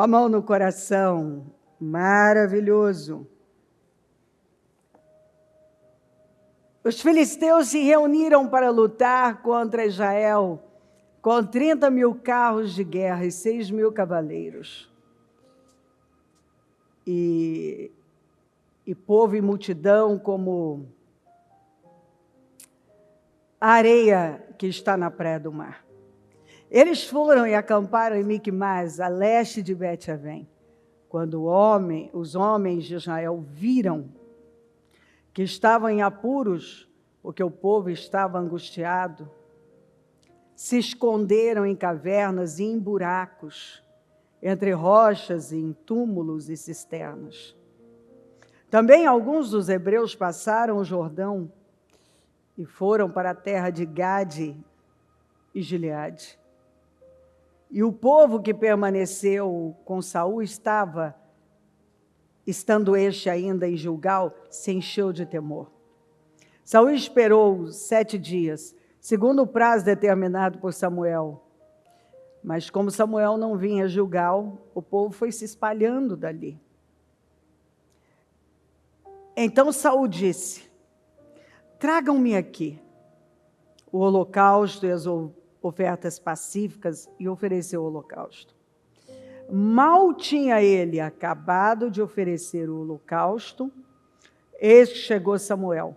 com a mão no coração. Maravilhoso. Os filisteus se reuniram para lutar contra Israel, com 30.000 carros de guerra e 6.000 cavaleiros. E povo e multidão como a areia que está na praia do mar. Eles foram e acamparam em Micmas, a leste de Bet-Avém. Quando os homens de Israel viram que estavam em apuros, porque o povo estava angustiado, se esconderam em cavernas e em buracos, entre rochas e em túmulos e cisternas. Também alguns dos hebreus passaram o Jordão e foram para a terra de Gade e Gileade. E o povo que permaneceu com Saul estando este ainda em Gilgal, se encheu de temor. Saul esperou 7 dias, segundo o prazo determinado por Samuel. Mas como Samuel não vinha a Gilgal, o povo foi se espalhando dali. Então Saul disse: tragam-me aqui o holocausto e as ofertas pacíficas, e ofereceu o holocausto. Mal tinha ele acabado de oferecer o holocausto, eis que chegou Samuel.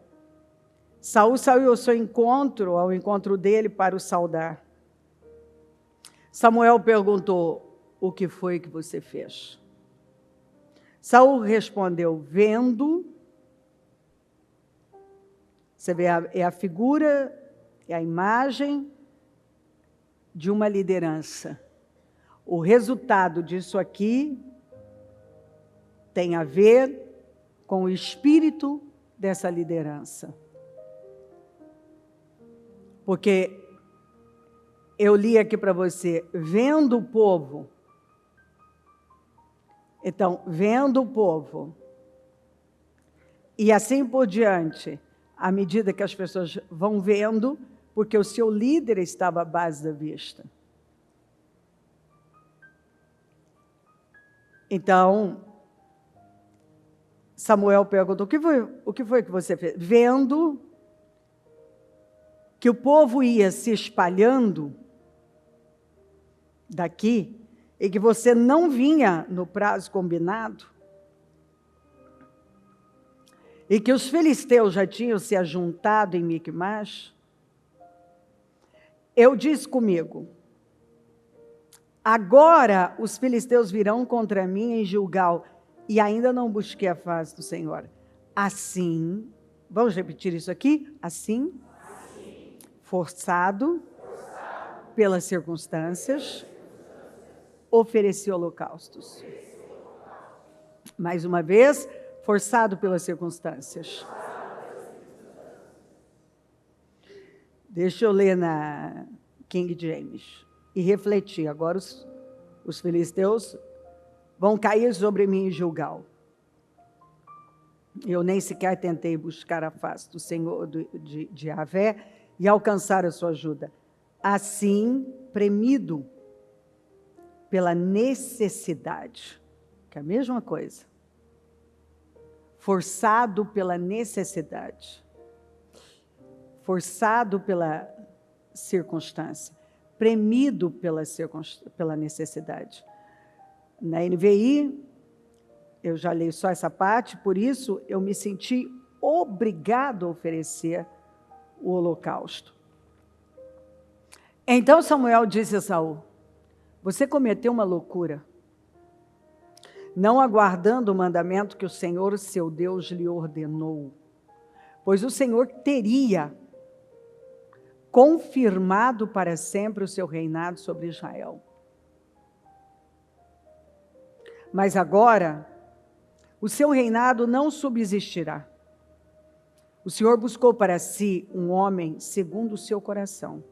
Saul saiu ao encontro dele para o saudar. Samuel perguntou: o que foi que você fez? Saul respondeu: vendo. Você vê, é a figura, é a imagem de uma liderança. O resultado disso aqui tem a ver com o espírito dessa liderança. Porque eu li aqui para você, vendo o povo. Então, vendo o povo. E assim por diante, à medida que as pessoas vão vendo, porque o seu líder estava à base da vista. Então, Samuel perguntou: o que foi que você fez? Vendo que o povo ia se espalhando daqui, e que você não vinha no prazo combinado, e que os filisteus já tinham se ajuntado em Micmas, eu disse comigo: agora os filisteus virão contra mim em Gilgal, e ainda não busquei a face do Senhor. Assim, vamos repetir isso aqui? Assim, forçado pelas circunstâncias, ofereci holocaustos. Mais uma vez, forçado pelas circunstâncias. Deixa eu ler na King James e refletir. Agora os filisteus vão cair sobre mim em Gilgal. Eu nem sequer tentei buscar a face do Senhor, de Yahvé, e alcançar a sua ajuda. Assim, premido pela necessidade, que é a mesma coisa. Forçado pela necessidade. Forçado pela circunstância. Premido pela necessidade. Na NVI, eu já leio só essa parte, por isso eu me senti obrigado a oferecer o holocausto. Então Samuel disse a Saul: você cometeu uma loucura, não aguardando o mandamento que o Senhor, seu Deus, lhe ordenou, pois o Senhor teria confirmado para sempre o seu reinado sobre Israel. Mas agora, o seu reinado não subsistirá. O Senhor buscou para si um homem segundo o seu coração,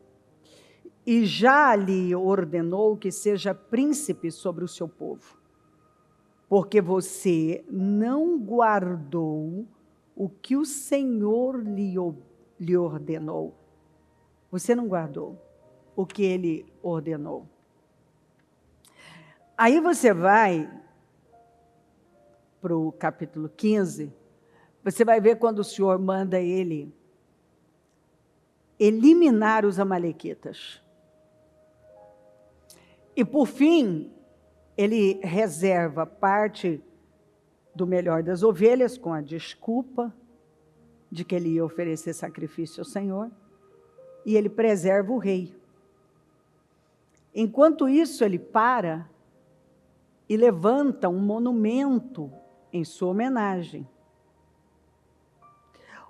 e já lhe ordenou que seja príncipe sobre o seu povo, porque você não guardou o que o Senhor lhe ordenou. Você não guardou o que ele ordenou. Aí você vai para o capítulo 15, você vai ver quando o Senhor manda ele eliminar os amalequitas. E por fim, ele reserva parte do melhor das ovelhas com a desculpa de que ele ia oferecer sacrifício ao Senhor, e ele preserva o rei. Enquanto isso, ele para e levanta um monumento em sua homenagem.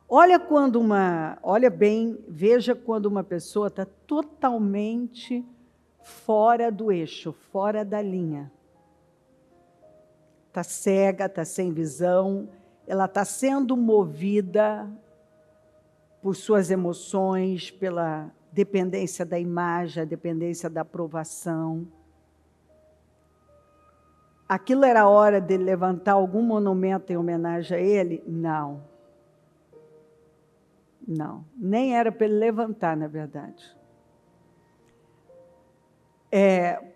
Olha bem, veja quando uma pessoa está totalmente fora do eixo, fora da linha. Está cega, está sem visão, ela está sendo movida por suas emoções, pela dependência da imagem, a dependência da aprovação. Aquilo era a hora de levantar algum monumento em homenagem a ele? Não. Não, nem era para ele levantar, na verdade.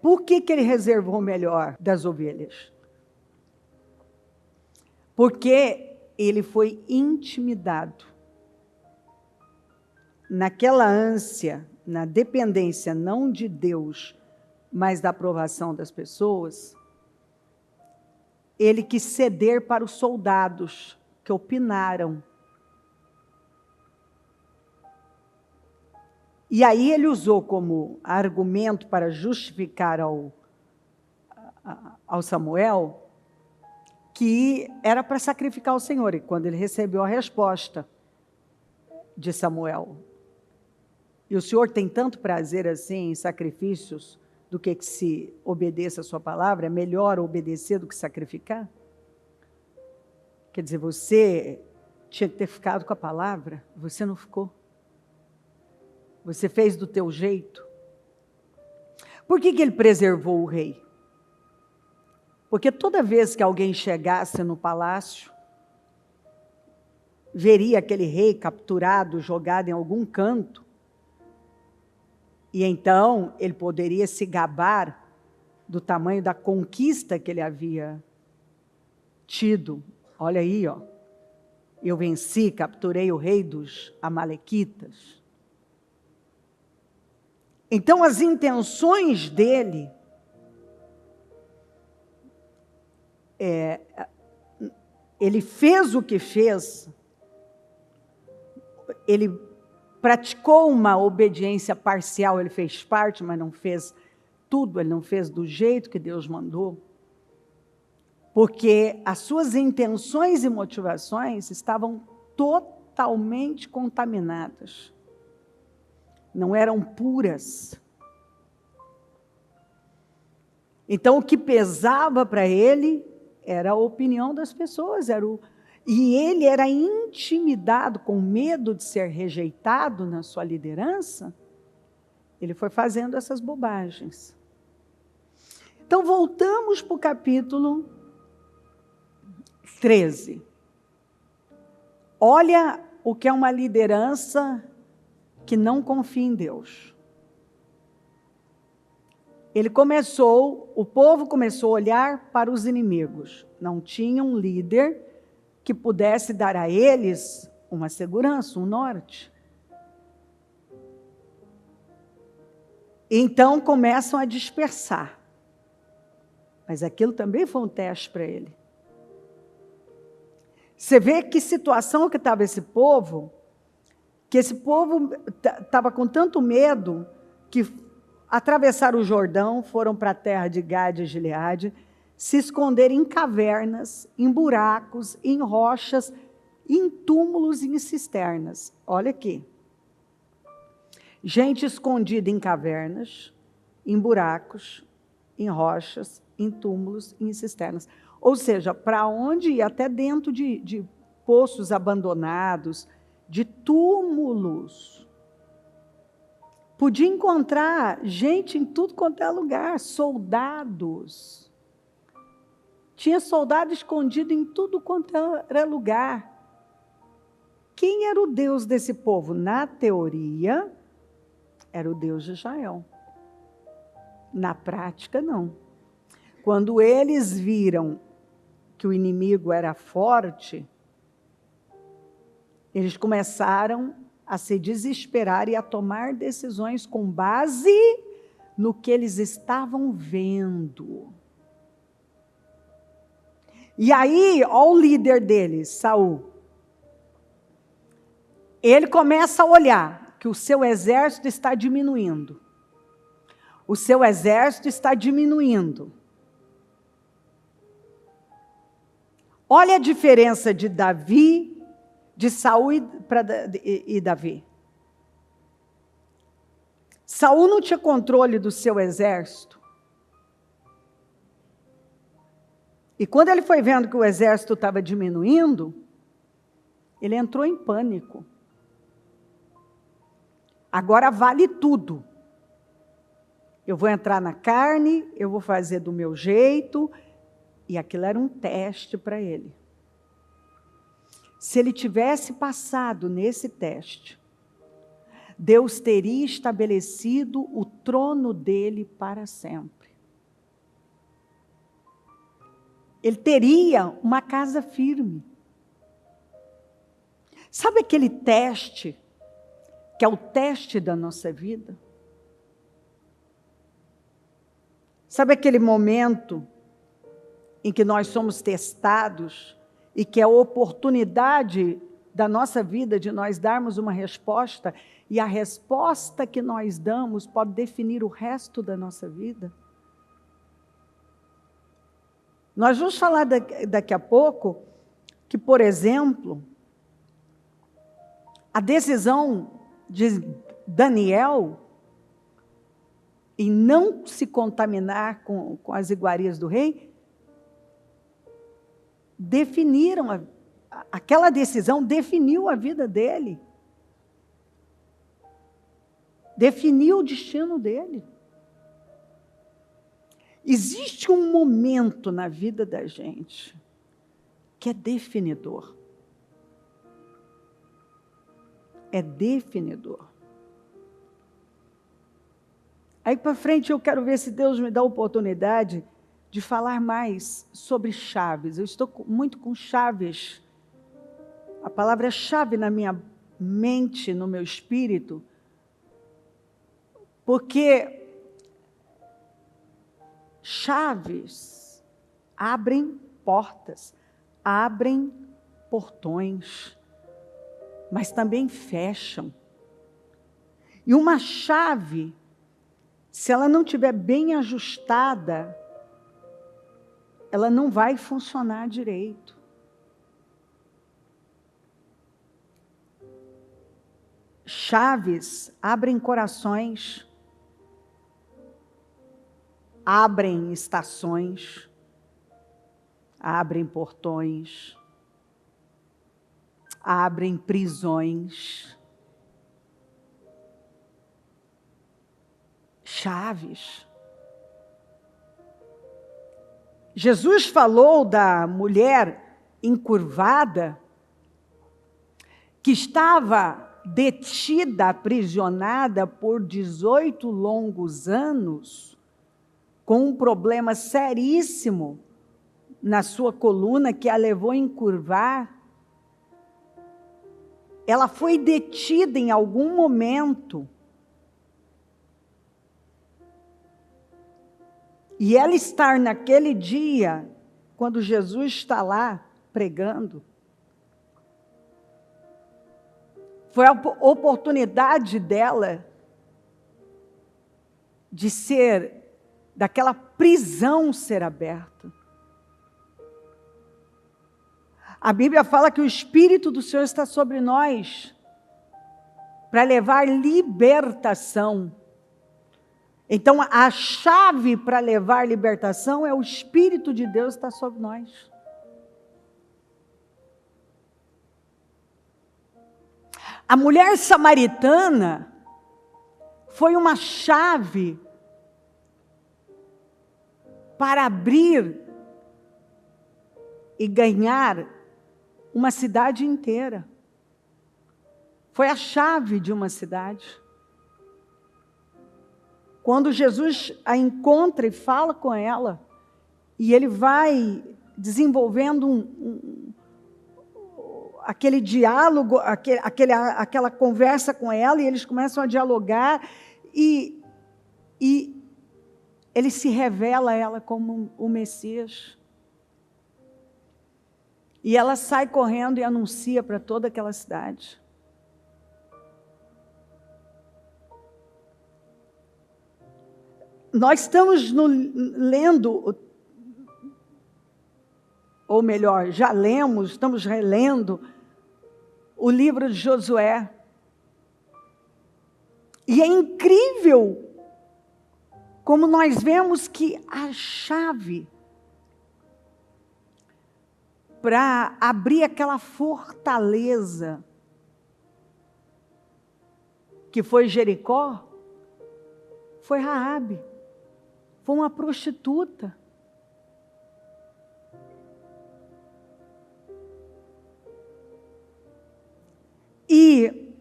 Por que ele reservou o melhor das ovelhas? Porque ele foi intimidado. Naquela ânsia, na dependência não de Deus, mas da aprovação das pessoas, ele quis ceder para os soldados que opinaram. E aí ele usou como argumento para justificar ao Samuel que era para sacrificar ao Senhor. E quando ele recebeu a resposta de Samuel, e o Senhor tem tanto prazer assim em sacrifícios do que se obedeça a sua palavra, é melhor obedecer do que sacrificar? Quer dizer, você tinha que ter ficado com a palavra, você não ficou. Você fez do teu jeito. Por que ele preservou o rei? Porque toda vez que alguém chegasse no palácio, veria aquele rei capturado, jogado em algum canto, e então ele poderia se gabar do tamanho da conquista que ele havia tido. Olha aí, ó. Eu venci, capturei o rei dos amalequitas. Então, as intenções dele, ele fez o que fez, ele praticou uma obediência parcial, ele fez parte, mas não fez tudo, ele não fez do jeito que Deus mandou, porque as suas intenções e motivações estavam totalmente contaminadas. Não eram puras. Então, o que pesava para ele era a opinião das pessoas, e ele era intimidado, com medo de ser rejeitado na sua liderança, ele foi fazendo essas bobagens. Então, voltamos para o capítulo 13. Olha o que é uma liderança que não confia em Deus. O povo começou a olhar para os inimigos. Não tinha um líder que pudesse dar a eles uma segurança, um norte. Então começam a dispersar. Mas aquilo também foi um teste para ele. Você vê que situação que estava esse povo, que esse povo estava com tanto medo que atravessaram o Jordão, foram para a terra de Gade e Gileade, se esconderam em cavernas, em buracos, em rochas, em túmulos e em cisternas. Olha aqui. Gente escondida em cavernas, em buracos, em rochas, em túmulos e em cisternas. Ou seja, para onde ir? Até dentro de poços abandonados, de túmulos. Podia encontrar gente em tudo quanto é lugar, soldados. Tinha soldado escondido em tudo quanto era lugar. Quem era o Deus desse povo? Na teoria, era o Deus de Israel. Na prática, não. quando eles viram que o inimigo era forte, eles começaram a se desesperar e a tomar decisões com base no que eles estavam vendo. E aí, olha o líder deles, Saul. Ele começa a olhar que o seu exército está diminuindo. O seu exército está diminuindo. Olha a diferença de Davi, de Saul e Davi. Saul não tinha controle do seu exército. E quando ele foi vendo que o exército estava diminuindo, ele entrou em pânico. Agora vale tudo. Eu vou entrar na carne, eu vou fazer do meu jeito. E aquilo era um teste para ele. Se ele tivesse passado nesse teste, Deus teria estabelecido o trono dele para sempre. Ele teria uma casa firme. Sabe aquele teste, que é o teste da nossa vida? Sabe aquele momento em que nós somos testados e que é a oportunidade da nossa vida de nós darmos uma resposta, e a resposta que nós damos pode definir o resto da nossa vida? Nós vamos falar daqui a pouco que, por exemplo, a decisão de Daniel em não se contaminar com as iguarias do rei, aquela decisão definiu a vida dele. Definiu o destino dele. Existe um momento na vida da gente que é definidor. É definidor. Aí para frente eu quero ver se Deus me dá a oportunidade de falar mais sobre chaves. Eu estou muito com chaves. A palavra é chave na minha mente, no meu espírito, porque chaves abrem portas, abrem portões, mas também fecham. E uma chave, se ela não estiver bem ajustada, ela não vai funcionar direito. Chaves abrem corações, abrem estações, abrem portões, abrem prisões. Chaves. Jesus falou da mulher encurvada que estava detida, aprisionada por 18 longos anos, com um problema seríssimo na sua coluna que a levou a encurvar. Ela foi detida em algum momento. E ela estar naquele dia, quando Jesus está lá pregando, foi a oportunidade dela de daquela prisão ser aberta. A Bíblia fala que o Espírito do Senhor está sobre nós para levar libertação. Então, a chave para levar libertação é o Espírito de Deus estar sobre nós. A mulher samaritana foi uma chave para abrir e ganhar uma cidade inteira. Foi a chave de uma cidade. Quando Jesus a encontra e fala com ela, E ele vai desenvolvendo aquele diálogo, aquela conversa com ela, e eles começam a dialogar, e ele se revela a ela como o Messias. E ela sai correndo e anuncia para toda aquela cidade. Nós estamos lendo, ou melhor, já lemos, estamos relendo o livro de Josué. E é incrível como nós vemos que a chave para abrir aquela fortaleza que foi Jericó, foi Raabe, foi uma prostituta. E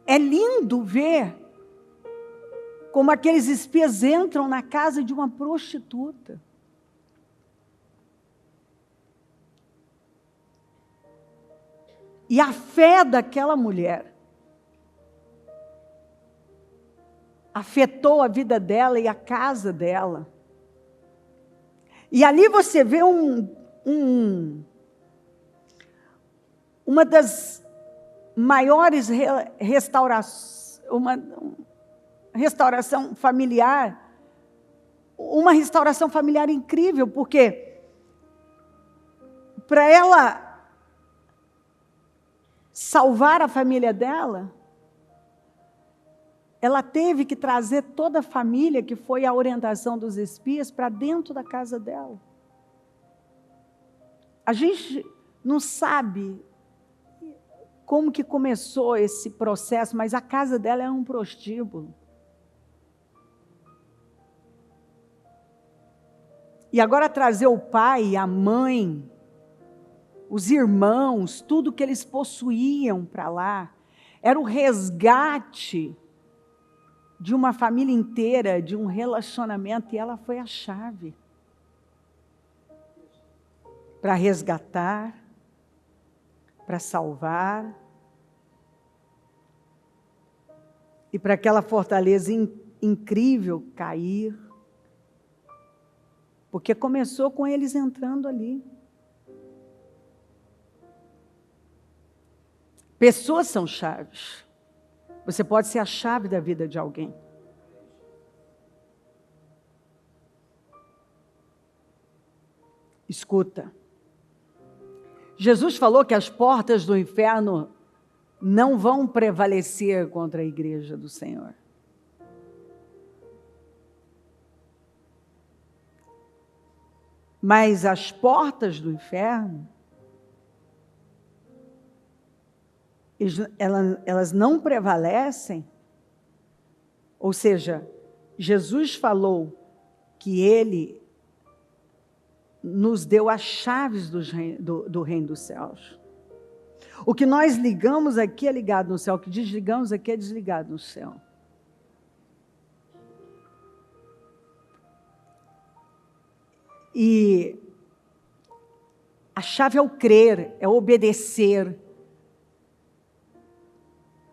é lindo ver como aqueles espias entram na casa de uma prostituta. E a fé daquela mulher afetou a vida dela e a casa dela. E ali você vê uma das maiores restauração familiar, uma restauração familiar incrível, porque para ela salvar a família dela, ela teve que trazer toda a família, que foi a orientação dos espias, para dentro da casa dela. A gente não sabe como que começou esse processo, mas a casa dela é um prostíbulo. E agora trazer o pai, a mãe, os irmãos, tudo que eles possuíam para lá, era o resgate de uma família inteira, de um relacionamento, e ela foi a chave para resgatar, para salvar, e para aquela fortaleza incrível cair, porque começou com eles entrando ali. Pessoas são chaves. Você pode ser a chave da vida de alguém. Escuta. Jesus falou que as portas do inferno não vão prevalecer contra a igreja do Senhor. Mas as portas do inferno, elas não prevalecem. Ou seja, Jesus falou que Ele nos deu as chaves do reino dos céus. O que nós ligamos aqui é ligado no céu, o que desligamos aqui é desligado no céu. E a chave é o crer, é obedecer.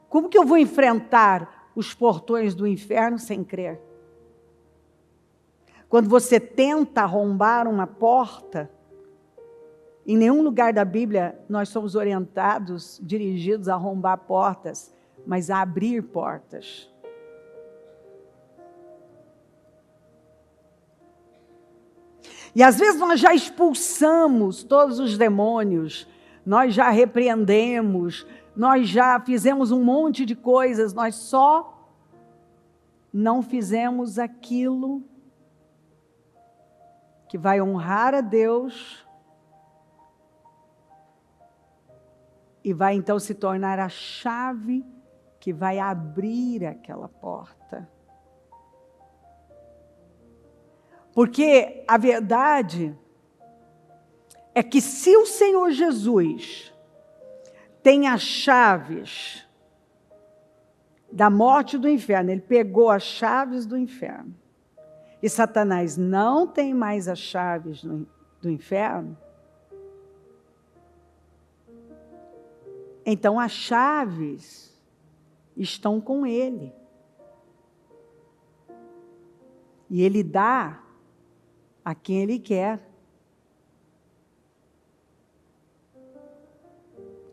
Como que eu vou enfrentar os portões do inferno sem crer? Quando você tenta arrombar uma porta, em nenhum lugar da Bíblia nós somos orientados, dirigidos a arrombar portas, mas a abrir portas. E às vezes nós já expulsamos todos os demônios, nós já repreendemos, nós já fizemos um monte de coisas, nós só não fizemos aquilo que vai honrar a Deus e vai então se tornar a chave que vai abrir aquela porta. Porque a verdade é que se o Senhor Jesus tem as chaves da morte e do inferno, Ele pegou as chaves do inferno e Satanás não tem mais as chaves do inferno, então as chaves estão com ele. E ele dá a quem ele quer.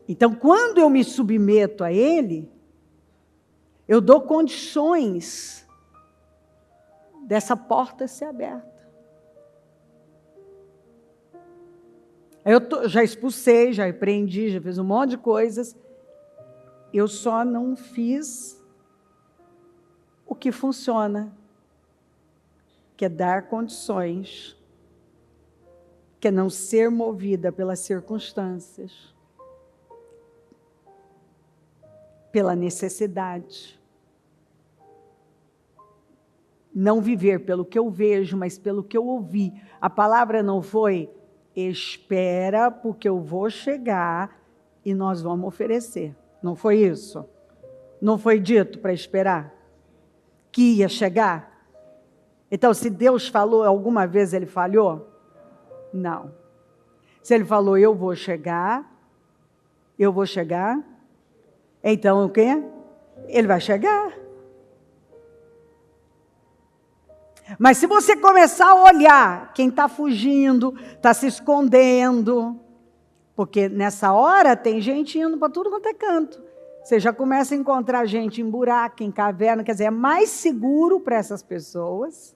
Então, quando eu me submeto a ele, eu dou condições dessa porta ser aberta. Eu já expulsei, já repreendi, já fiz um monte de coisas. Eu só não fiz o que funciona, que é dar condições, que é não ser movida pelas circunstâncias, pela necessidade. Não viver pelo que eu vejo, mas pelo que eu ouvi. A palavra não foi, espera, porque eu vou chegar e nós vamos oferecer. Não foi isso? Não foi dito para esperar? Que ia chegar? Então, se Deus falou, alguma vez ele falhou? Não. Se ele falou, eu vou chegar, então o quê? Ele vai chegar. Mas se você começar a olhar quem está fugindo, está se escondendo, porque nessa hora tem gente indo para tudo quanto é canto. Você já começa a encontrar gente em buraco, em caverna, quer dizer, é mais seguro para essas pessoas,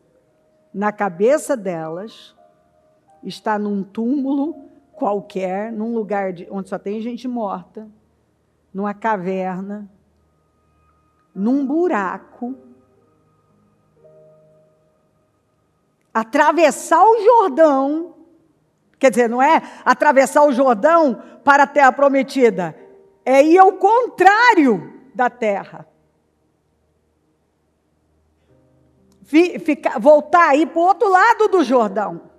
na cabeça delas, estar num túmulo qualquer, num lugar onde só tem gente morta, numa caverna, num buraco, atravessar o Jordão, quer dizer, não é atravessar o Jordão para a terra prometida, é ir ao contrário da terra. Voltar aí para o outro lado do Jordão,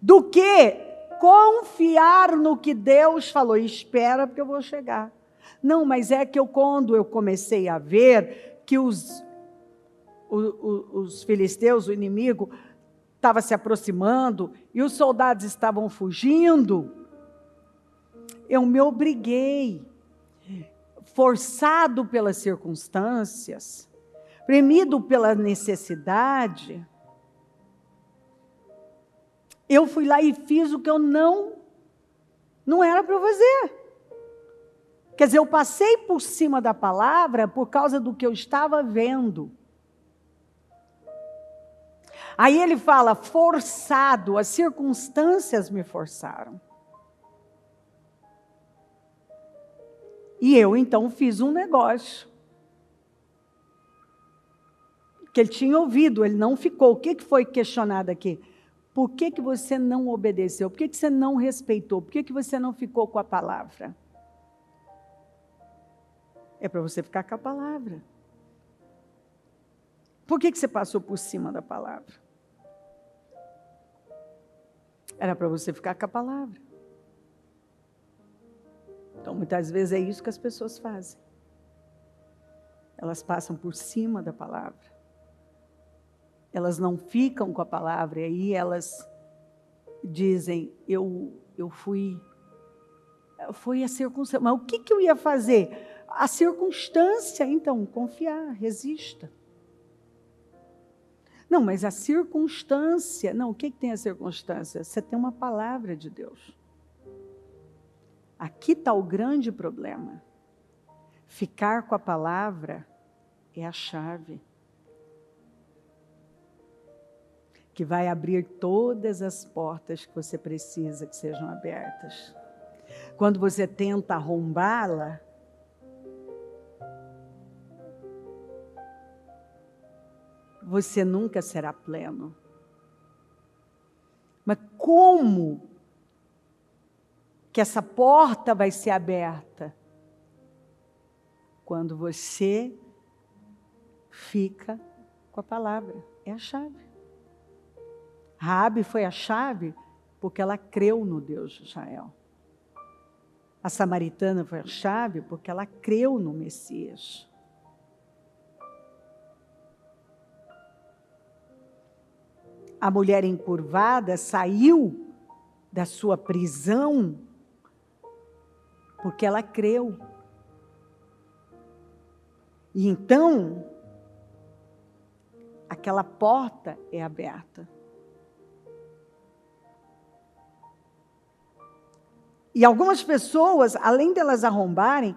do que confiar no que Deus falou, espera porque eu vou chegar. Não, mas é que quando eu comecei a ver que os filisteus, o inimigo, estava se aproximando e os soldados estavam fugindo, eu me obriguei, forçado pelas circunstâncias, premido pela necessidade, eu fui lá e fiz o que eu não era para eu fazer. Quer dizer, eu passei por cima da palavra por causa do que eu estava vendo. Aí ele fala, forçado, as circunstâncias me forçaram. E eu, então, fiz um negócio. Que ele tinha ouvido, ele não ficou. O que foi questionado aqui? Por que você não obedeceu? Por que você não respeitou? Por que você não ficou com a palavra? É para você ficar com a palavra. Por que você passou por cima da palavra? Era para você ficar com a palavra. Então, muitas vezes é isso que as pessoas fazem. Elas passam por cima da palavra. Elas não ficam com a palavra, e aí elas dizem, foi a circunstância. Mas o que eu ia fazer? A circunstância, então, confiar, resista. Não, mas a circunstância, não, o que tem a circunstância? Você tem uma palavra de Deus. Aqui está o grande problema. Ficar com a palavra é a chave que vai abrir todas as portas que você precisa que sejam abertas. Quando você tenta arrombá-la, você nunca será pleno. Mas como que essa porta vai ser aberta? Quando você fica com a palavra. É a chave. Raabe foi a chave porque ela creu no Deus de Israel. A samaritana foi a chave porque ela creu no Messias. a mulher encurvada saiu da sua prisão porque ela creu. E então, aquela porta é aberta. E algumas pessoas, além delas arrombarem,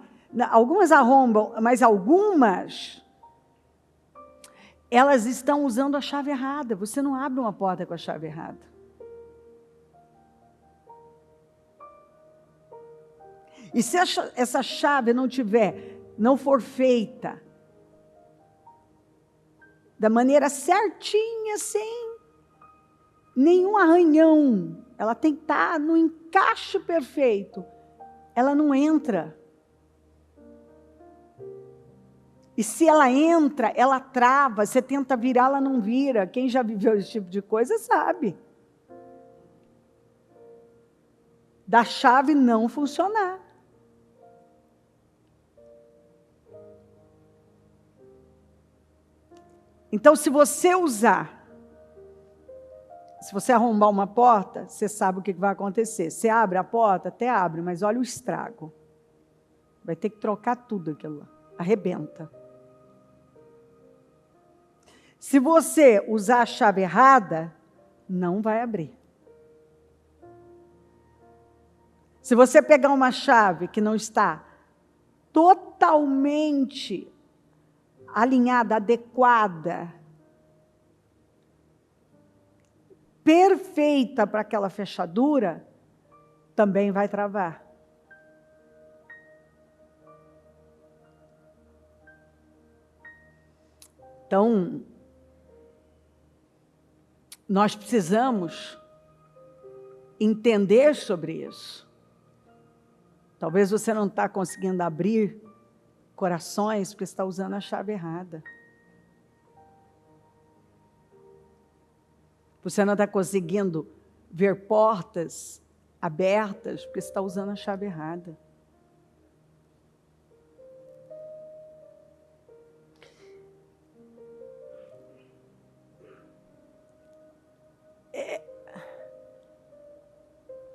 algumas arrombam, mas algumas, elas estão usando a chave errada. Você não abre uma porta com a chave errada. E se essa chave não for feita da maneira certinha, sem nenhum arranhão, ela tem que estar no encaixe perfeito, ela não entra. E se ela entra, ela trava, você tenta virar, ela não vira. Quem já viveu esse tipo de coisa sabe. Da chave não funcionar. Então, se você arrombar uma porta, você sabe o que vai acontecer. Você abre a porta, até abre, mas olha o estrago. Vai ter que trocar tudo aquilo lá. Arrebenta. Se você usar a chave errada, não vai abrir. Se você pegar uma chave que não está totalmente alinhada, adequada, perfeita para aquela fechadura, também vai travar. Então, nós precisamos entender sobre isso. Talvez você não está conseguindo abrir corações porque está usando a chave errada. Você não está conseguindo ver portas abertas porque está usando a chave errada.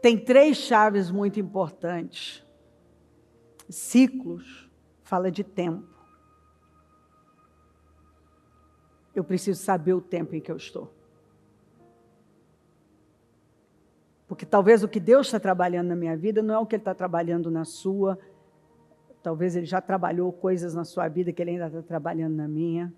Tem 3 chaves muito importantes. Ciclos fala de tempo. Eu preciso saber o tempo em que eu estou. Porque talvez o que Deus está trabalhando na minha vida não é o que Ele está trabalhando na sua. Talvez Ele já trabalhou coisas na sua vida que Ele ainda está trabalhando na minha.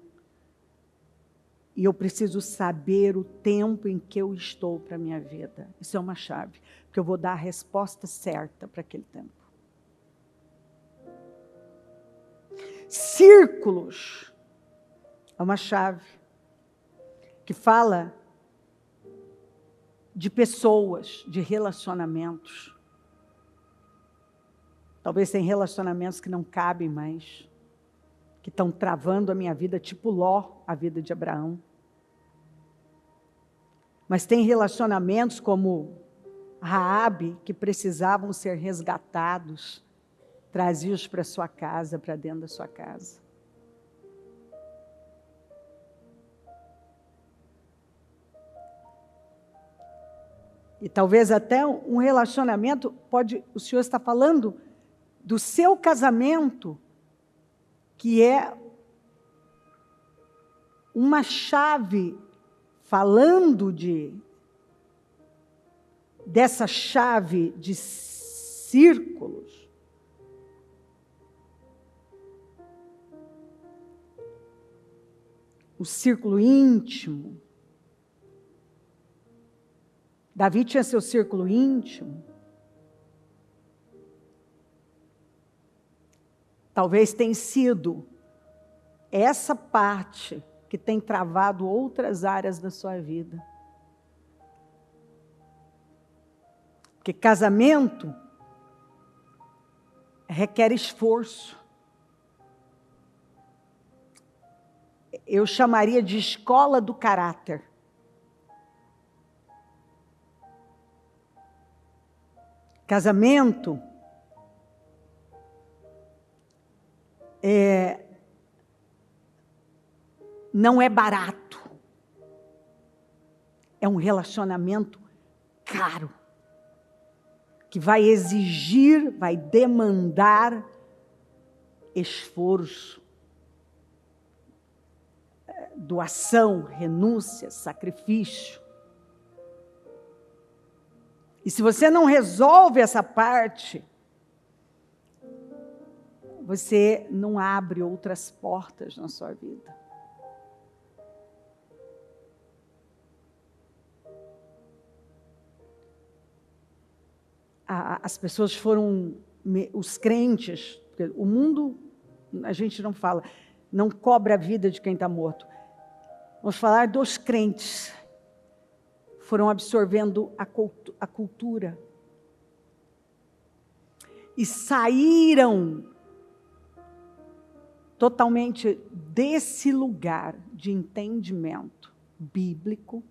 E eu preciso saber o tempo em que eu estou para a minha vida. Isso é uma chave, porque eu vou dar a resposta certa para aquele tempo. Círculos é uma chave que fala de pessoas, de relacionamentos. Talvez tem relacionamentos que não cabem mais, que estão travando a minha vida, tipo Ló, a vida de Abraão. Mas tem relacionamentos como Raabe, que precisavam ser resgatados, trazidos para sua casa, para dentro da sua casa. E talvez até um relacionamento, o Senhor está falando do seu casamento, que é uma chave, falando dessa chave de círculos. O círculo íntimo. Davi tinha seu círculo íntimo. Talvez tenha sido essa parte que tem travado outras áreas da sua vida. Porque casamento requer esforço. Eu chamaria de escola do caráter. Casamento não é barato. é um relacionamento caro, que vai exigir, vai demandar esforço, doação, renúncia, sacrifício. E se você não resolve essa parte, você não abre outras portas na sua vida. As pessoas foram, os crentes, porque o mundo, a gente não fala, não cobra a vida de quem está morto. Vamos falar dos crentes. Foram absorvendo a cultura. E saíram totalmente desse lugar de entendimento bíblico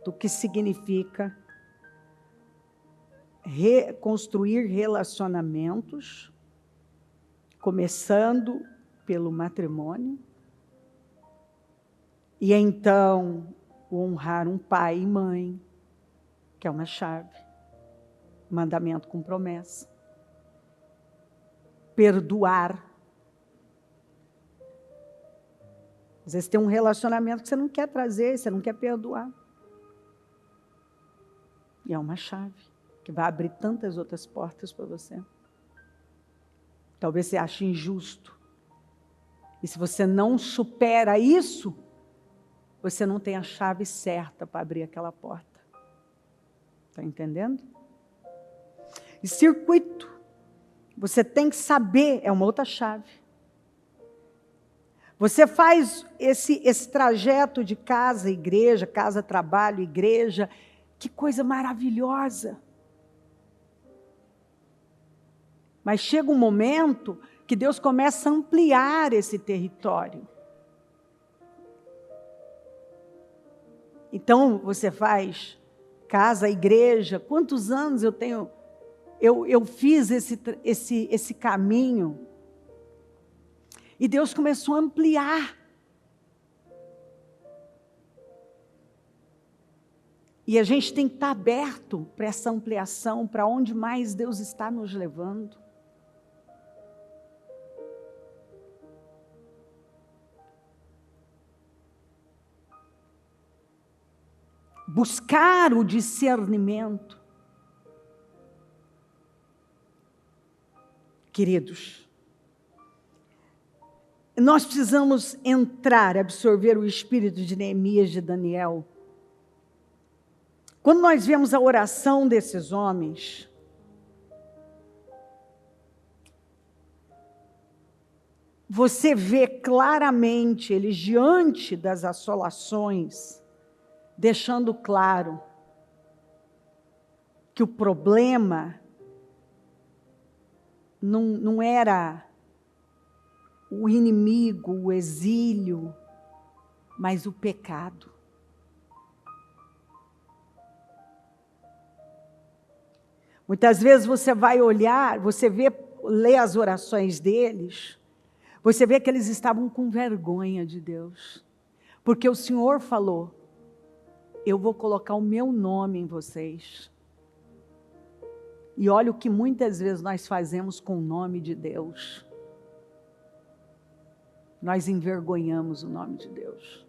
do que significa reconstruir relacionamentos, começando pelo matrimônio, e então honrar um pai e mãe, que é uma chave, mandamento com promessa, perdoar. Às vezes tem um relacionamento que você não quer trazer, você não quer perdoar. E é uma chave que vai abrir tantas outras portas para você. Talvez você ache injusto. E se você não supera isso, você não tem a chave certa para abrir aquela porta. Está entendendo? E circuito, você tem que saber, é uma outra chave. Você faz esse trajeto de casa, igreja, casa, trabalho, igreja. Que coisa maravilhosa. Mas chega um momento que Deus começa a ampliar esse território. Então, você faz casa, igreja. Quantos anos eu tenho? Eu fiz esse caminho. E Deus começou a ampliar. E a gente tem que estar aberto para essa ampliação, para onde mais Deus está nos levando. Buscar o discernimento. Queridos, nós precisamos entrar, absorver o espírito de Neemias, de Daniel. Quando nós vemos a oração desses homens, você vê claramente eles diante das assolações, deixando claro que o problema não era o inimigo, o exílio, mas o pecado. Muitas vezes você vai olhar, você lê as orações deles, você vê que eles estavam com vergonha de Deus, porque o Senhor falou: eu vou colocar o meu nome em vocês. E olha o que muitas vezes nós fazemos com o nome de Deus. Nós envergonhamos o nome de Deus.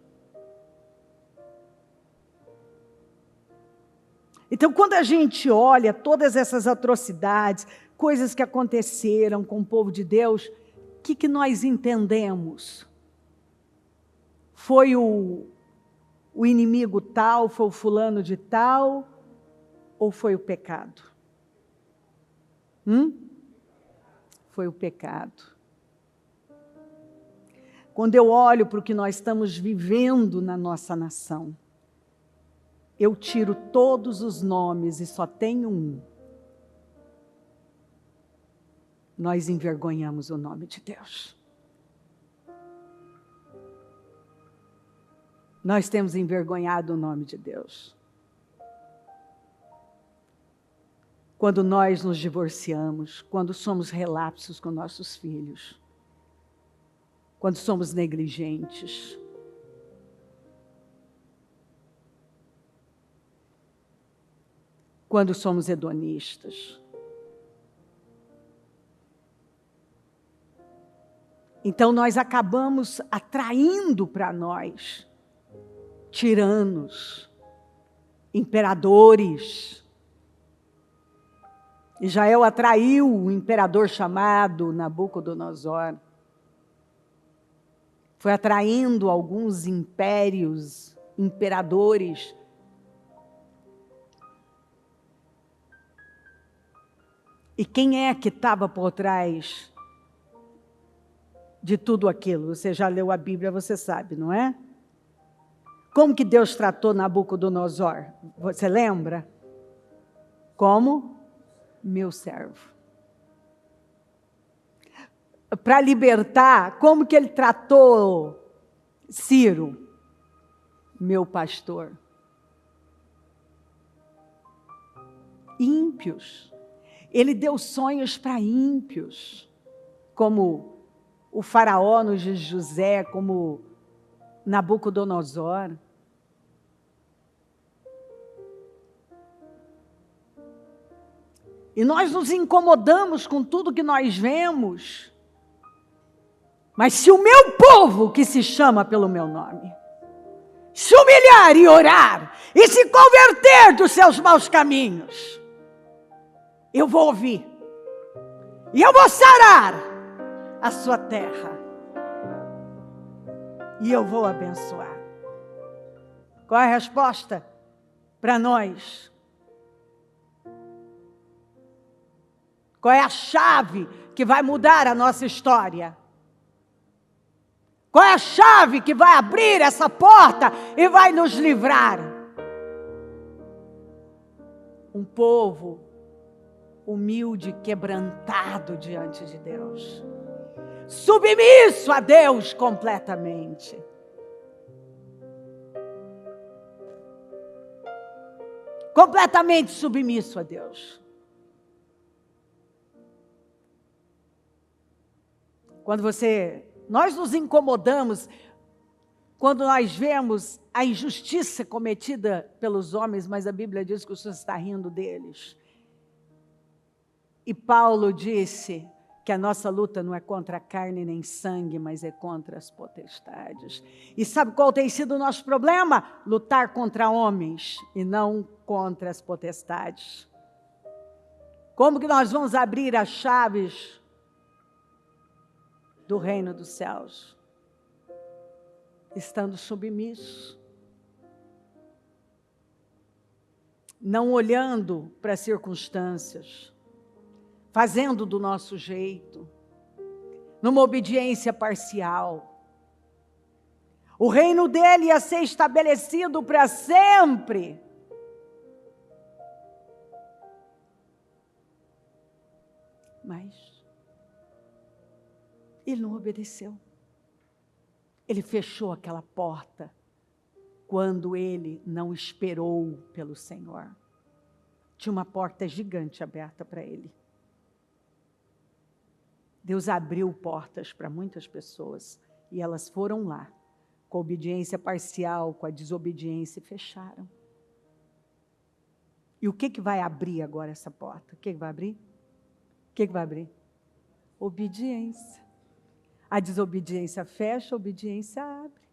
Então, quando a gente olha todas essas atrocidades, coisas que aconteceram com o povo de Deus, o que nós entendemos? Foi o inimigo tal, foi o fulano de tal, ou foi o pecado? Foi o pecado. Quando eu olho para o que nós estamos vivendo na nossa nação, eu tiro todos os nomes e só tenho um. Nós envergonhamos o nome de Deus. Nós temos envergonhado o nome de Deus. Quando nós nos divorciamos, quando somos relapsos com nossos filhos, quando somos negligentes. quando somos hedonistas. Então nós acabamos atraindo para nós tiranos, imperadores. Israel atraiu um imperador chamado Nabucodonosor. Foi atraindo alguns impérios, imperadores. E quem é que estava por trás de tudo aquilo? Você já leu a Bíblia, você sabe, não é? Como que Deus tratou Nabucodonosor? Você lembra? Como? Meu servo. Para libertar, como que ele tratou Ciro? Meu pastor. Ímpios. Ele deu sonhos para ímpios, como o faraó nos dias de José, como Nabucodonosor. E nós nos incomodamos com tudo que nós vemos. Mas se o meu povo, que se chama pelo meu nome, se humilhar e orar, e se converter dos seus maus caminhos, eu vou ouvir. E eu vou sarar a sua terra. E eu vou abençoar. Qual é a resposta para nós? Qual é a chave que vai mudar a nossa história? Qual é a chave que vai abrir essa porta e vai nos livrar? Um povo humilde, quebrantado diante de Deus. Submisso a Deus completamente. Completamente submisso a Deus. Quando nós nos incomodamos quando nós vemos a injustiça cometida pelos homens, mas a Bíblia diz que o Senhor está rindo deles. E Paulo disse que a nossa luta não é contra a carne nem sangue, mas é contra as potestades. E sabe qual tem sido o nosso problema? Lutar contra homens e não contra as potestades. Como que nós vamos abrir as chaves do reino dos céus? Estando submissos. Não olhando para as circunstâncias. Fazendo do nosso jeito. Numa obediência parcial. O reino dele ia ser estabelecido para sempre. Mas ele não obedeceu. Ele fechou aquela porta quando ele não esperou pelo Senhor. Tinha uma porta gigante aberta para ele. Deus abriu portas para muitas pessoas e elas foram lá, com a obediência parcial, com a desobediência, e fecharam. E o que vai abrir agora essa porta? O que vai abrir? O que vai abrir? Obediência. A desobediência fecha, a obediência abre.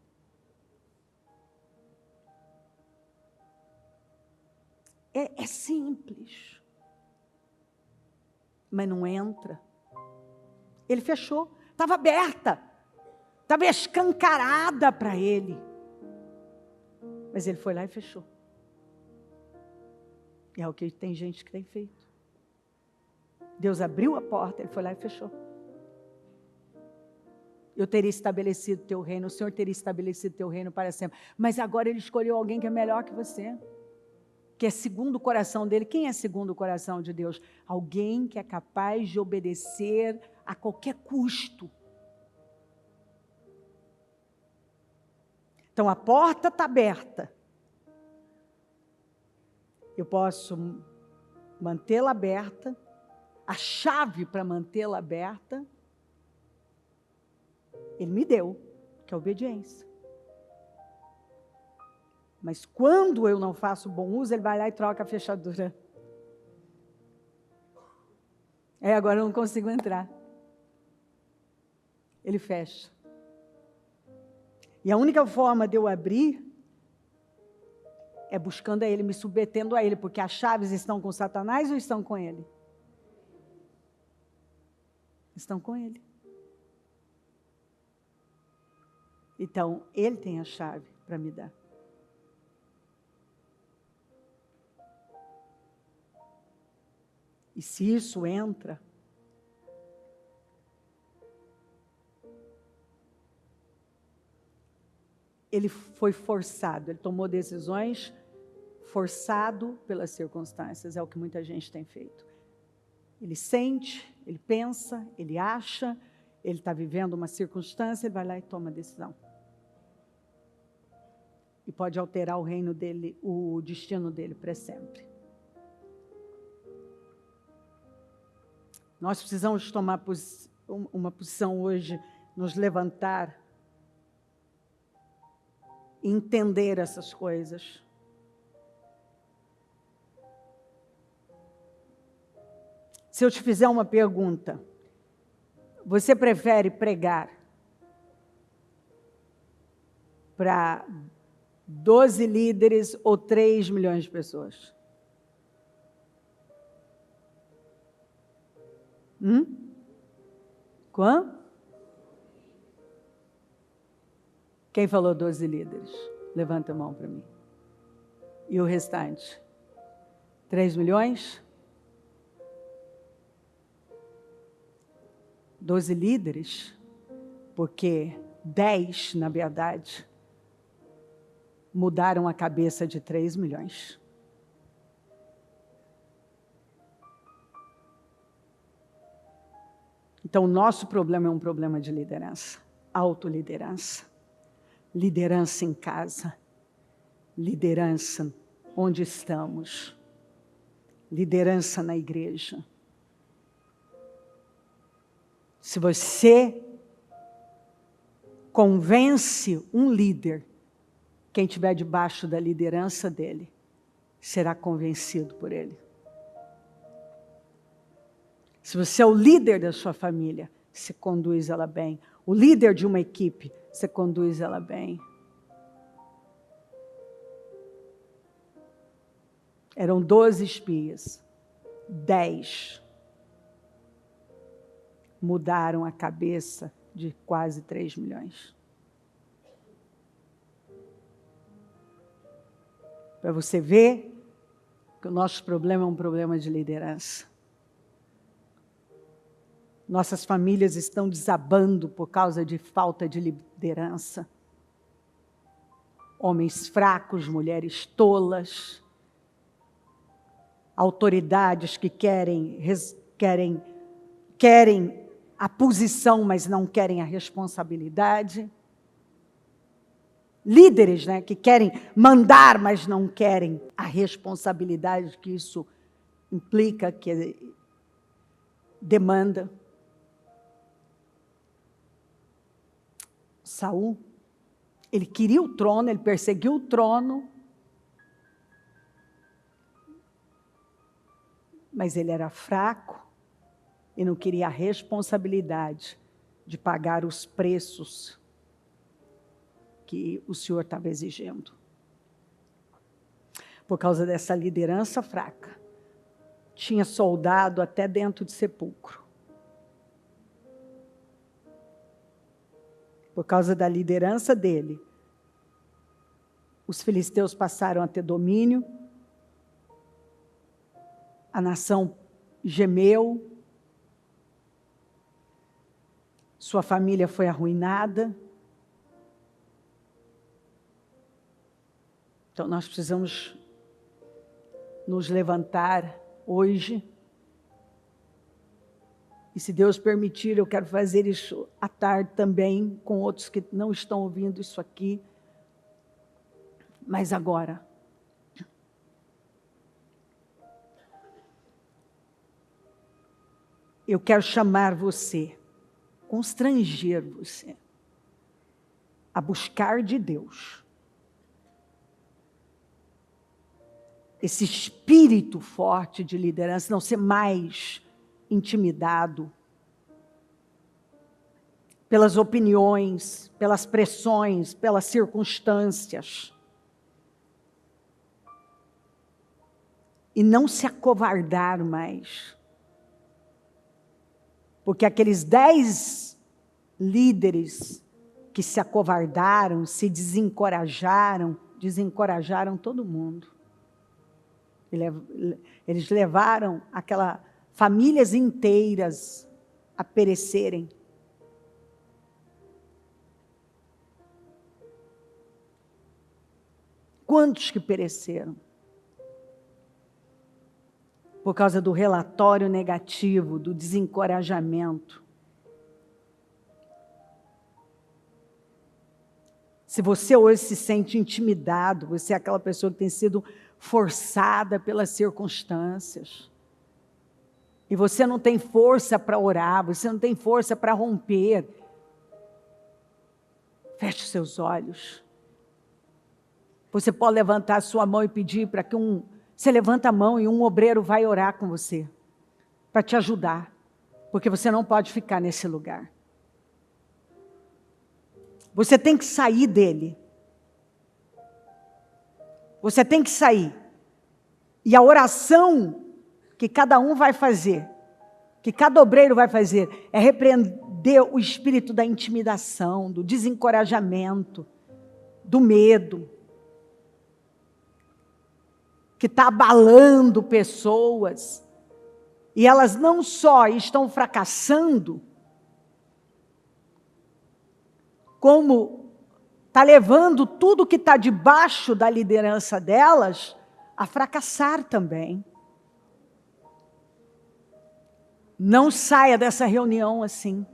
É simples. Mas não entra. Ele fechou. Estava aberta. Estava escancarada para ele. Mas ele foi lá e fechou. E é o que tem gente que tem feito. Deus abriu a porta, ele foi lá e fechou. Eu teria estabelecido teu reino, o Senhor teria estabelecido teu reino para sempre. Mas agora ele escolheu alguém que é melhor que você. Que é segundo o coração dele. Quem é segundo o coração de Deus? Alguém que é capaz de obedecer a qualquer custo. Então a porta está aberta. Eu posso mantê-la aberta. A chave para mantê-la aberta, ele me deu, que é a obediência. Mas quando eu não faço bom uso, ele vai lá e troca a fechadura. Agora eu não consigo entrar. Ele fecha. E a única forma de eu abrir é buscando a Ele, me submetendo a Ele, porque as chaves estão com Satanás ou estão com Ele? Estão com Ele. Então, Ele tem a chave para me dar. E se isso entra, ele foi forçado, ele tomou decisões forçado pelas circunstâncias, é o que muita gente tem feito. Ele sente, ele pensa, ele acha, ele está vivendo uma circunstância, ele vai lá e toma a decisão. E pode alterar o reino dele, o destino dele para sempre. Nós precisamos tomar uma posição hoje, nos levantar, entender essas coisas. Se eu te fizer uma pergunta, você prefere pregar para 12 líderes ou 3 milhões de pessoas? Quanto? Quem falou 12 líderes? Levanta a mão para mim. E o restante? 3 milhões? 12 líderes? Porque 10, na verdade, mudaram a cabeça de 3 milhões. Então, o nosso problema é um problema de liderança, autoliderança. Liderança em casa, liderança onde estamos, liderança na igreja. Se você convence um líder, quem estiver debaixo da liderança dele, será convencido por ele. Se você é o líder da sua família, você conduz ela bem. O líder de uma equipe, você conduz ela bem. Eram 12 espias. 10 mudaram a cabeça de quase 3 milhões. Para você ver que o nosso problema é um problema de liderança. Nossas famílias estão desabando por causa de falta de liderança. Homens fracos, mulheres tolas, autoridades que querem a posição, mas não querem a responsabilidade. Líderes, que querem mandar, mas não querem a responsabilidade que isso implica, que demanda. Saul, ele queria o trono, ele perseguiu o trono, mas ele era fraco e não queria a responsabilidade de pagar os preços que o Senhor estava exigindo. Por causa dessa liderança fraca, tinha soldado até dentro de sepulcro. Por causa da liderança dele, os filisteus passaram a ter domínio, a nação gemeu, sua família foi arruinada. Então nós precisamos nos levantar hoje. E se Deus permitir, eu quero fazer isso à tarde também, com outros que não estão ouvindo isso aqui. Mas agora, eu quero chamar você, constranger você, a buscar de Deus esse espírito forte de liderança, não ser mais intimidado pelas opiniões, pelas pressões, pelas circunstâncias. E não se acovardar mais. Porque aqueles 10 líderes que se acovardaram, se desencorajaram todo mundo. Eles levaram famílias inteiras a perecerem. Quantos que pereceram? Por causa do relatório negativo, do desencorajamento. Se você hoje se sente intimidado, você é aquela pessoa que tem sido forçada pelas circunstâncias. E você não tem força para orar, você não tem força para romper. Feche os seus olhos. Você pode levantar a sua mão e pedir para que você levanta a mão e um obreiro vai orar com você, para te ajudar, porque você não pode ficar nesse lugar. Você tem que sair dele. Você tem que sair. E a oração que cada um vai fazer, que cada obreiro vai fazer, é repreender o espírito da intimidação, do desencorajamento, do medo, que está abalando pessoas, e elas não só estão fracassando, como está levando tudo que está debaixo da liderança delas a fracassar também. Não saia dessa reunião assim.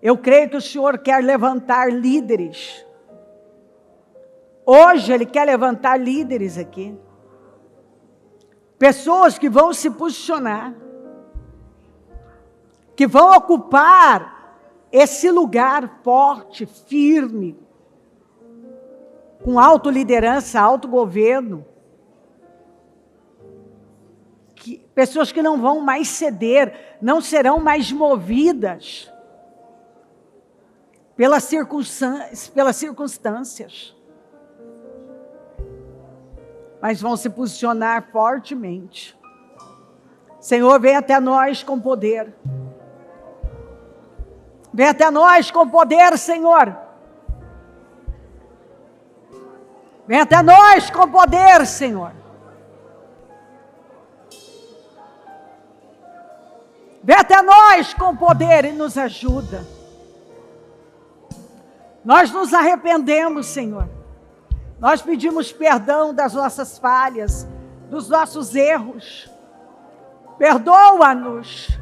Eu creio que o Senhor quer levantar líderes. Hoje Ele quer levantar líderes aqui. Pessoas que vão se posicionar, que vão ocupar esse lugar forte, firme, com autoliderança, autogoverno. Pessoas que não vão mais ceder, não serão mais movidas pelas circunstâncias. Mas vão se posicionar fortemente. Senhor, vem até nós com poder. Vem até nós com poder, Senhor. Vem até nós com poder, Senhor. Vem até nós com poder e nos ajuda. Nós nos arrependemos, Senhor. Nós pedimos perdão das nossas falhas, dos nossos erros. Perdoa-nos.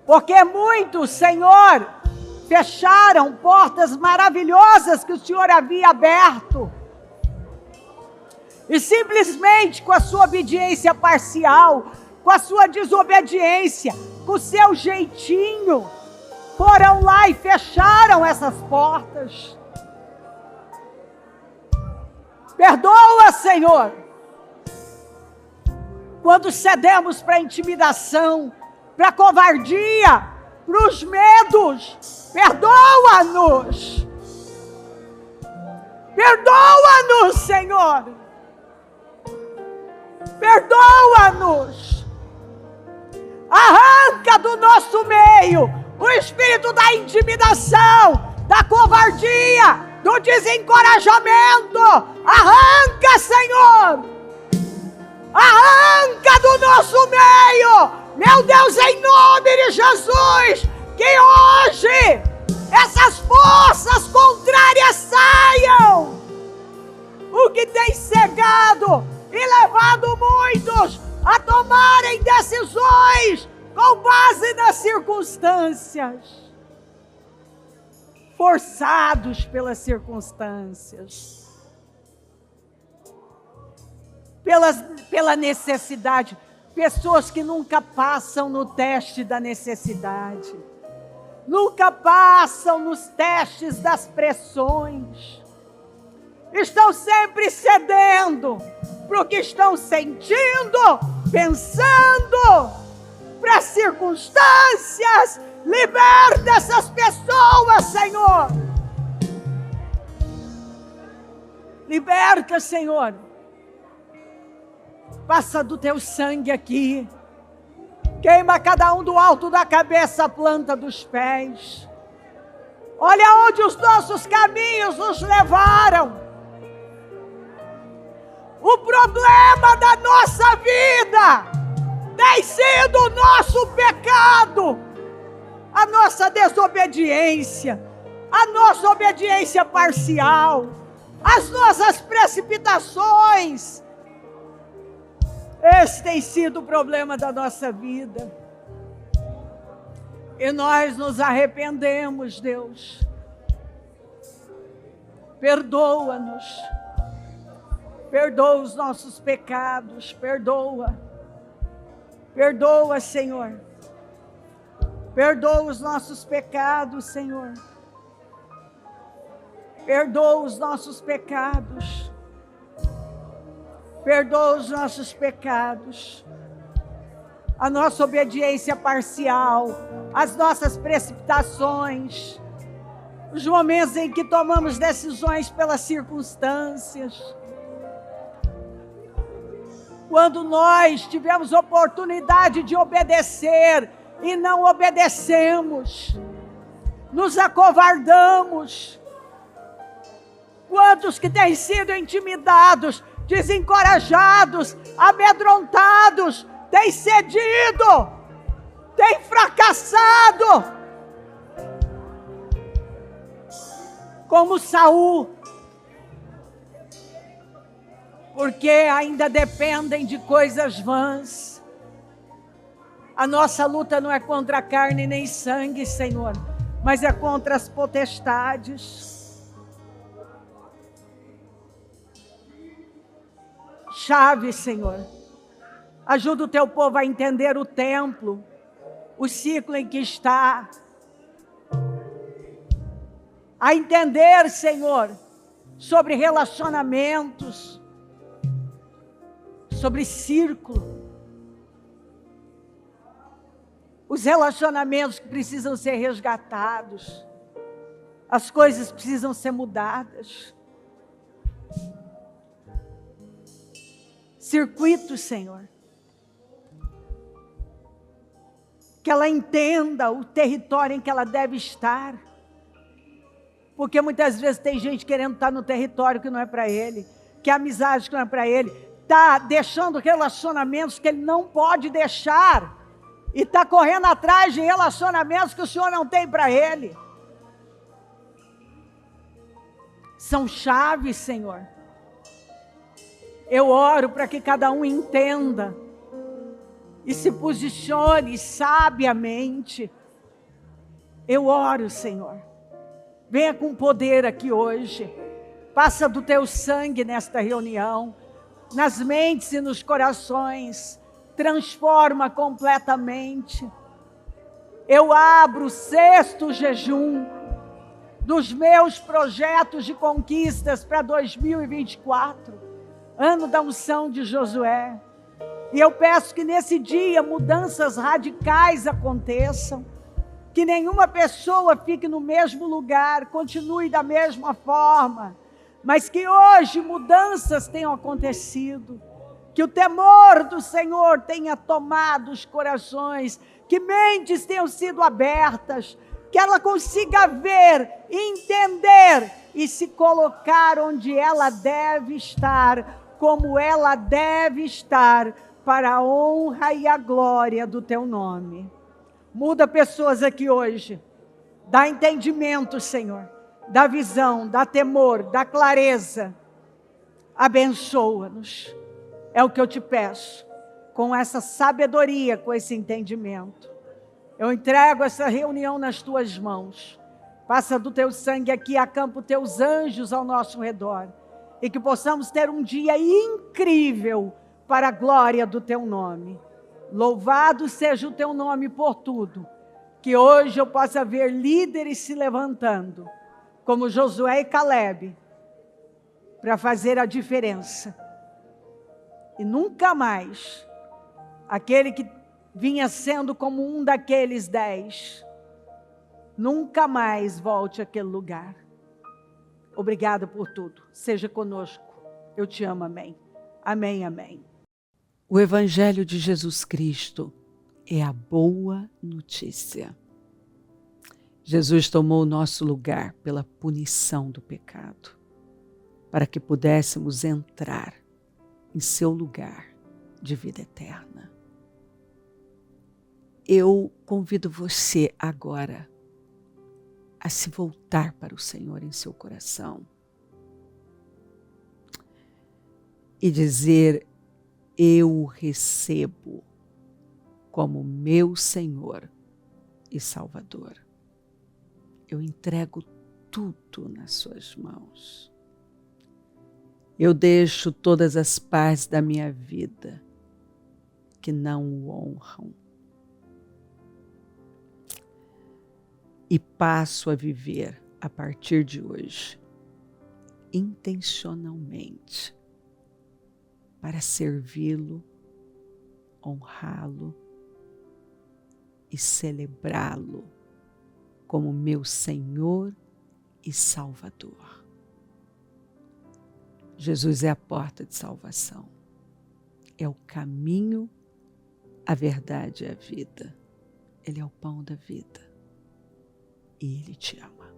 Porque muitos, Senhor, fecharam portas maravilhosas que o Senhor havia aberto. E simplesmente com a sua obediência parcial, com a sua desobediência, com o seu jeitinho, foram lá e fecharam essas portas. Perdoa, Senhor, quando cedemos para a intimidação, para a covardia, para os medos. Perdoa-nos. Perdoa-nos, Senhor. Perdoa-nos. Arranca do nosso meio o espírito da intimidação, da covardia, do desencorajamento. Arranca, Senhor. Arranca do nosso meio. Meu Deus, em nome de Jesus, que hoje essas forças contrárias saiam. O que tem cegado e levado muitos a tomarem decisões com base nas circunstâncias. Forçados pelas circunstâncias, pela necessidade, pessoas que nunca passam no teste da necessidade, nunca passam nos testes das pressões, estão sempre cedendo para o que estão sentindo, pensando, para as circunstâncias. Liberta essas pessoas, Senhor. Liberta, Senhor. Passa do teu sangue aqui. Queima cada um do alto da cabeça à planta dos pés. Olha onde os nossos caminhos nos levaram. O problema da nossa vida tem sido o nosso pecado, a nossa desobediência, a nossa obediência parcial, as nossas precipitações. Esse tem sido o problema da nossa vida. E nós nos arrependemos, Deus. Perdoa-nos. Perdoa os nossos pecados. Perdoa. Perdoa, Senhor. Perdoa os nossos pecados, Senhor. Perdoa os nossos pecados. Perdoa os nossos pecados. A nossa obediência parcial, as nossas precipitações, os momentos em que tomamos decisões pelas circunstâncias. Quando nós tivemos oportunidade de obedecer e não obedecemos, nos acovardamos. Quantos que têm sido intimidados, desencorajados, amedrontados, têm cedido, têm fracassado, como Saul, porque ainda dependem de coisas vãs. A nossa luta não é contra a carne nem sangue, Senhor, mas é contra as potestades. Chave, Senhor. Ajuda o teu povo a entender o templo, o ciclo em que está. A entender, Senhor, sobre relacionamentos, sobre círculo. Os relacionamentos que precisam ser resgatados. As coisas precisam ser mudadas. Circuito, Senhor. Que ela entenda o território em que ela deve estar. Porque muitas vezes tem gente querendo estar no território que não é para ele. Que a amizade que não é para ele. Está deixando relacionamentos que ele não pode deixar. E está correndo atrás de relacionamentos que o Senhor não tem para ele. São chaves, Senhor. Eu oro para que cada um entenda e se posicione sabiamente. Eu oro, Senhor. Venha com poder aqui hoje. Passa do teu sangue nesta reunião, nas mentes e nos corações. Transforma completamente. Eu abro o 6º jejum dos meus projetos de conquistas para 2024. Ano da unção de Josué. E eu peço que nesse dia mudanças radicais aconteçam. Que nenhuma pessoa fique no mesmo lugar, continue da mesma forma. Mas que hoje mudanças tenham acontecido. Que o temor do Senhor tenha tomado os corações. Que mentes tenham sido abertas. Que ela consiga ver, entender e se colocar onde ela deve estar. Como ela deve estar, para a honra e a glória do teu nome. Muda pessoas aqui hoje, dá entendimento, Senhor, dá visão, dá temor, dá clareza, abençoa-nos, é o que eu te peço, com essa sabedoria, com esse entendimento. Eu entrego essa reunião nas tuas mãos, passa do teu sangue aqui, acampa os teus anjos ao nosso redor, e que possamos ter um dia incrível para a glória do teu nome. Louvado seja o teu nome por tudo. Que hoje eu possa ver líderes se levantando, como Josué e Caleb, para fazer a diferença. E nunca mais, aquele que vinha sendo como um daqueles 10. Nunca mais volte àquele lugar. Obrigada por tudo. Seja conosco. Eu te amo, amém. Amém, amém. O Evangelho de Jesus Cristo é a boa notícia. Jesus tomou o nosso lugar pela punição do pecado, para que pudéssemos entrar em seu lugar de vida eterna. Eu convido você agora a se voltar para o Senhor em seu coração e dizer: eu o recebo como meu Senhor e Salvador. Eu entrego tudo nas suas mãos. Eu deixo todas as partes da minha vida que não o honram e passo a viver a partir de hoje intencionalmente para servi-lo, honrá-lo e celebrá-lo como meu Senhor e Salvador. Jesus é a porta de salvação. É o caminho, a verdade e a vida. Ele é o pão da vida. E Ele te ama.